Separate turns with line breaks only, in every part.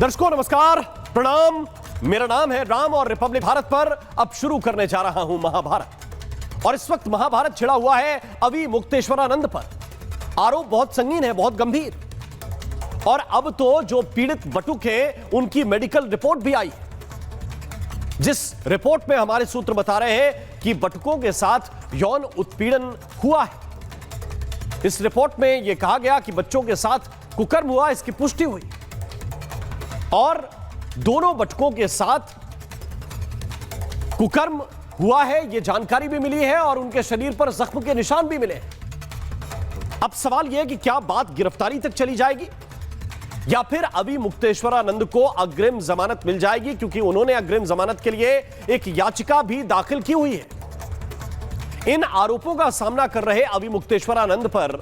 दर्शकों नमस्कार, प्रणाम। मेरा नाम है राम और रिपब्लिक भारत पर अब शुरू करने जा रहा हूं महाभारत। और इस वक्त महाभारत छिड़ा हुआ है अवि मुक्तेश्वरानंद पर। आरोप बहुत संगीन है, बहुत गंभीर। और अब तो जो पीड़ित बटुक है उनकी मेडिकल रिपोर्ट भी आई, जिस रिपोर्ट में हमारे सूत्र बता रहे हैं कि बटुकों के साथ यौन उत्पीड़न हुआ है। इस रिपोर्ट में यह कहा गया कि बच्चों के साथ कुकर्म हुआ, इसकी पुष्टि हुई। और दोनों बटुकों के साथ कुकर्म हुआ है, यह जानकारी भी मिली है और उनके शरीर पर जख्म के निशान भी मिले। अब सवाल यह है कि क्या बात गिरफ्तारी तक चली जाएगी या फिर अवि मुक्तेश्वरानंद को अग्रिम जमानत मिल जाएगी, क्योंकि उन्होंने अग्रिम जमानत के लिए एक याचिका भी दाखिल की हुई है। इन आरोपों का सामना कर रहे अवि मुक्तेश्वरानंद पर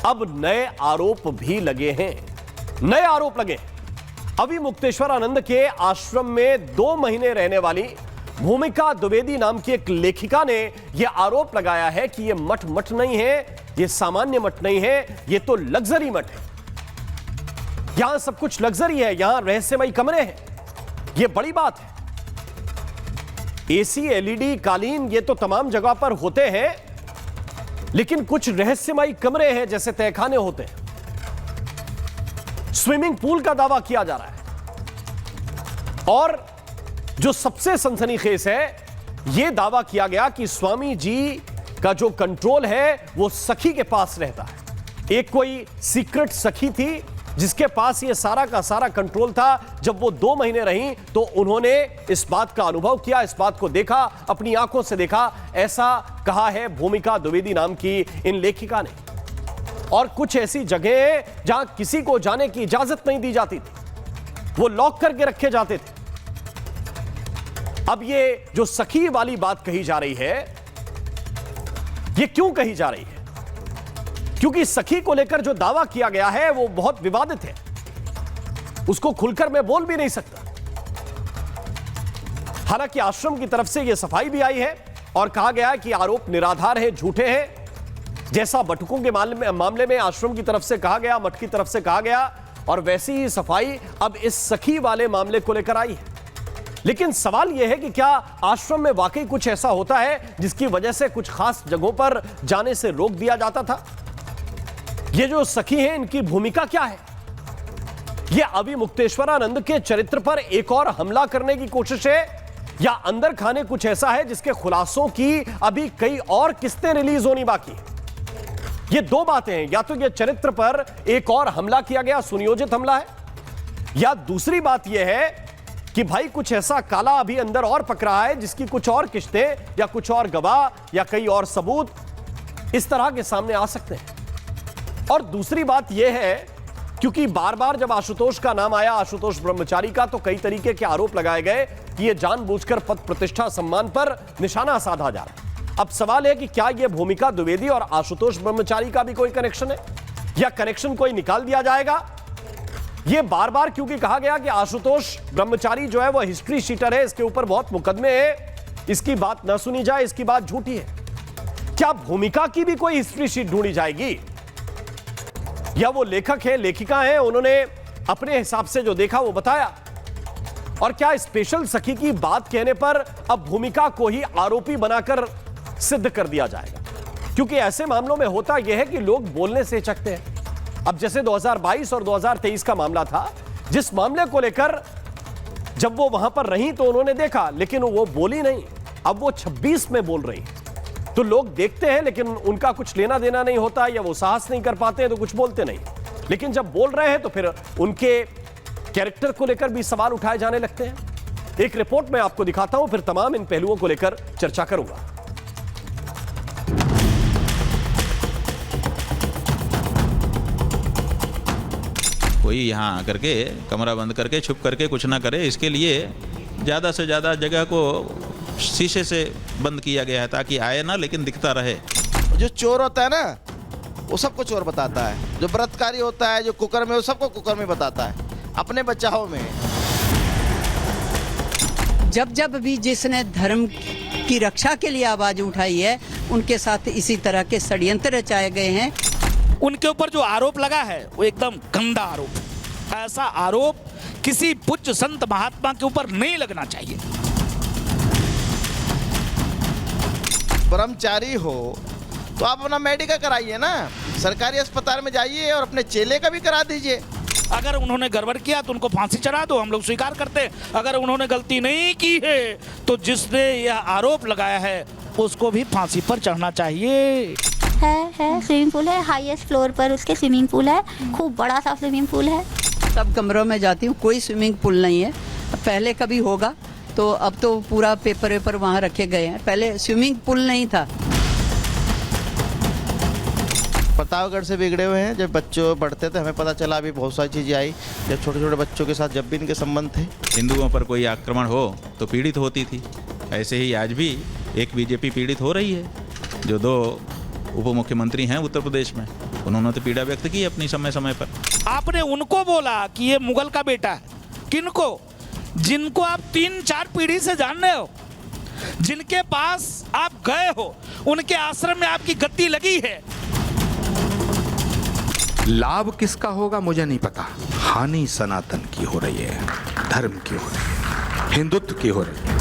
अब नए आरोप भी लगे हैं। नए आरोप लगे। अवि मुक्तेश्वरानंद के आश्रम में 2 महीने रहने वाली भूमिका द्विवेदी नाम की एक लेखिका ने यह आरोप लगाया है कि यह मठ नहीं है, यह सामान्य मठ नहीं है, यह तो लग्जरी मठ है। यहां सब कुछ लग्जरी है, यहां रहस्यमयी कमरे हैं। यह बड़ी बात है। एसी, एलईडी, कालीन ये तो तमाम जगह पर होते हैं, लेकिन कुछ रहस्यमयी कमरे हैं जैसे तहखाने होते हैं। स्विमिंग पूल का दावा किया जा रहा है। और जो सबसे सनसनीखेज है, यह दावा किया गया कि स्वामी जी का जो कंट्रोल है वो सखी के पास रहता है। एक कोई सीक्रेट सखी थी जिसके पास ये सारा का सारा कंट्रोल था। जब वो 2 महीने रहीं तो उन्होंने इस बात का अनुभव किया, इस बात को देखा, अपनी आंखों से देखा। ऐसा कहा है भूमिका द्विवेदी नाम की इन लेखिका ने। और कुछ ऐसी जगह है जहां किसी को जाने की इजाजत नहीं दी जाती थी, वो लॉक करके रखे जाते थे। अब ये जो सखी वाली बात कही जा रही है, ये क्यों कही जा रही है? क्योंकि सखी को लेकर जो दावा किया गया है वो बहुत विवादित है। उसको खुलकर मैं बोल भी नहीं सकता। हालांकि आश्रम की तरफ से यह सफाई भी आई है और कहा गया है कि आरोप निराधार है, झूठे हैं। जैसा बटुकों के मामले में आश्रम की तरफ से कहा गया, मठ की तरफ से कहा गया, और वैसी ही सफाई अब इस सखी वाले मामले को लेकर आई है। लेकिन सवाल यह है कि क्या आश्रम में वाकई कुछ ऐसा होता है जिसकी वजह से कुछ खास जगहों पर जाने से रोक दिया जाता था? ये जो सखी हैं, इनकी भूमिका क्या है? ये अवि मुक्तेश्वरानंद के चरित्र पर एक और हमला करने की कोशिश है, या अंदर खाने कुछ ऐसा है जिसके खुलासों की अभी कई और किस्तें रिलीज होनी बाकी है? ये 2 बातें हैं। या तो ये चरित्र पर एक और हमला किया गया, सुनियोजित हमला है, या दूसरी बात यह है कि भाई कुछ ऐसा काला अभी अंदर और पक रहा है जिसकी कुछ और किस्तें या कुछ और गवाह या कई और सबूत इस तरह के सामने आ सकते हैं। और दूसरी बात यह है, क्योंकि बार बार जब आशुतोष का नाम आया, आशुतोष ब्रह्मचारी का, तो कई तरीके के आरोप लगाए गए कि यह जानबूझकर पद प्रतिष्ठा सम्मान पर निशाना साधा जा रहा है। अब सवाल है कि क्या यह भूमिका द्विवेदी और आशुतोष ब्रह्मचारी का भी कोई कनेक्शन है, या कनेक्शन कोई निकाल दिया जाएगा? यह बार बार क्योंकि कहा गया कि आशुतोष ब्रह्मचारी जो है वह हिस्ट्री शीटर है, इसके ऊपर बहुत मुकदमे हैं, इसकी बात ना सुनी जाए, इसकी बात झूठी है। क्या भूमिका की भी कोई हिस्ट्री शीट ढूंढी जाएगी, या वो लेखक है, लेखिका है, उन्होंने अपने हिसाब से जो देखा वो बताया? और क्या स्पेशल सखी की बात कहने पर अब भूमिका को ही आरोपी बनाकर सिद्ध कर दिया जाएगा? क्योंकि ऐसे मामलों में होता यह है कि लोग बोलने से हिचकते हैं। अब जैसे 2022 और 2023 का मामला था, जिस मामले को लेकर जब वो वहां पर रही तो उन्होंने देखा, लेकिन वो बोली नहीं। अब वो 26 में बोल रही, तो लोग देखते हैं लेकिन उनका कुछ लेना देना नहीं होता, या वो साहस नहीं कर पाते हैं तो कुछ बोलते नहीं। लेकिन जब बोल रहे हैं तो फिर उनके कैरेक्टर को लेकर भी सवाल उठाए जाने लगते हैं। एक रिपोर्ट में आपको दिखाता हूं, फिर तमाम इन पहलुओं को लेकर चर्चा करूंगा।
कोई यहाँ आकर के कमरा बंद करके छुप करके कुछ ना करे, इसके लिए ज़्यादा से ज़्यादा जगह को शीशे से बंद किया गया है ताकि आए ना, लेकिन दिखता रहे।
जो चोर होता है ना, वो सबको चोर बताता है। जो बलात्कारी होता है, जो कुकर्मी, वो सबको कुकर्मी बताता है अपने बचाव में।
जब जब भी जिसने धर्म की रक्षा के लिए आवाज उठाई है, उनके साथ इसी तरह के षड्यंत्र रचाए गए हैं।
उनके ऊपर जो आरोप लगा है वो एकदम गंदा आरोप है। ऐसा आरोप किसी पूज्य संत महात्मा के ऊपर नहीं लगना चाहिए।
ब्रह्मचारी हो तो आप अपना मेडिकल कराइए ना, सरकारी अस्पताल में जाइए और अपने चेले का भी करा दीजिए।
अगर उन्होंने गड़बड़ किया तो उनको फांसी चढ़ा दो, हम लोग स्वीकार करते हैं। अगर उन्होंने गलती नहीं की है तो जिसने यह आरोप लगाया है उसको भी फांसी पर चढ़ना चाहिए।
है स्विमिंग पूल है, हाईएस्ट फ्लोर पर उसके स्विमिंग पूल है, खूब बड़ा सा स्विमिंग पूल है।
सब कमरों में जाती हूँ, कोई स्विमिंग पूल नहीं है। पहले कभी होगा तो अब तो पूरा पेपर वेपर वहाँ रखे गए हैं, पहले स्विमिंग पूल नहीं था।
प्रतापगढ़ से बिगड़े हुए हैं। जब बच्चों बढ़ते थे हमें पता चला, अभी बहुत सारी चीज़ें आई। जब छोटे छोटे बच्चों के साथ जब भी इनके संबंध थे,
हिंदुओं पर कोई आक्रमण हो तो पीड़ित होती थी। ऐसे ही आज भी एक बीजेपी पीड़ित हो रही है। जो 2 उप मुख्यमंत्री हैं उत्तर प्रदेश में, उन्होंने तो पीड़ा व्यक्त की अपनी समय समय पर।
आपने उनको बोला कि ये मुगल का बेटा है। किनको? जिनको आप 3-4 पीढ़ी से जान रहे हो, जिनके पास आप गए हो, उनके आश्रम में आपकी गद्दी लगी है।
लाभ किसका होगा मुझे नहीं पता, हानि सनातन की हो रही है, धर्म की हो रही है, हिंदुत्व की हो रही है।